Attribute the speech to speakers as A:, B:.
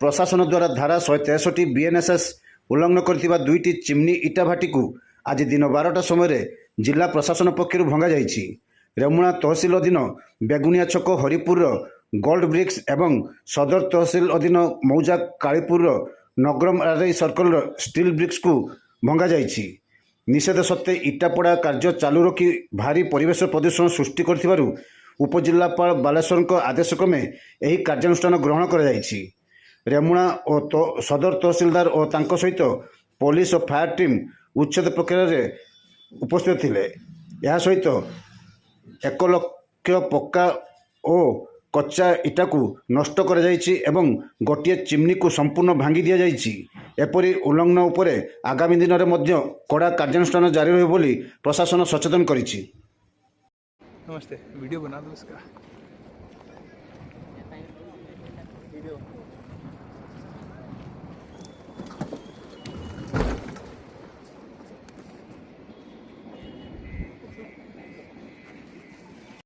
A: प्रशासन द्वारा धारा 163 बीएनएसएस उल्लंघन करथिबा दुईटी चिमनी इटा भाटी को आज दिन 12टा समय जिला प्रशासन पक्षर भंगा जाइछि। रेमुणा तहसिल अधीन बेगुनिया छक हरिपुर गोल्ड ब्रिक्स एवं सदर तहसिल अधीन मौजा कालीपुर नगरम आरआई सर्कल स्टील ब्रिक्स को भंगा जाइछि। निषेध सत्वे इटापड़ा कार्य चालू रखी भारी परिवेश प्रदूषण सृष्टि करथिबारु उपजिल्लापाल बालेश्वर आदेश क्रमे यही कार्यानुष्ठान ग्रहण कर रेमुणा और सदर तहसिलदार और तांको सहित पुलिस और फायर टीम उच्छेद प्रक्रिया उपस्थित थिले। यह सहित 1 लाख पक्का और कच्चा इटा को नष्ट कर एवं गोटे चिमनी को संपूर्ण भांगी दि जाइछि। एपरि उल्लंघन उपरे आगामी दिन में कड़ा कार्यानुष्ठान जारी रही बोली प्रशासन सचेतन करिछि।
B: नमस्ते, वीडियो बना दो इसका।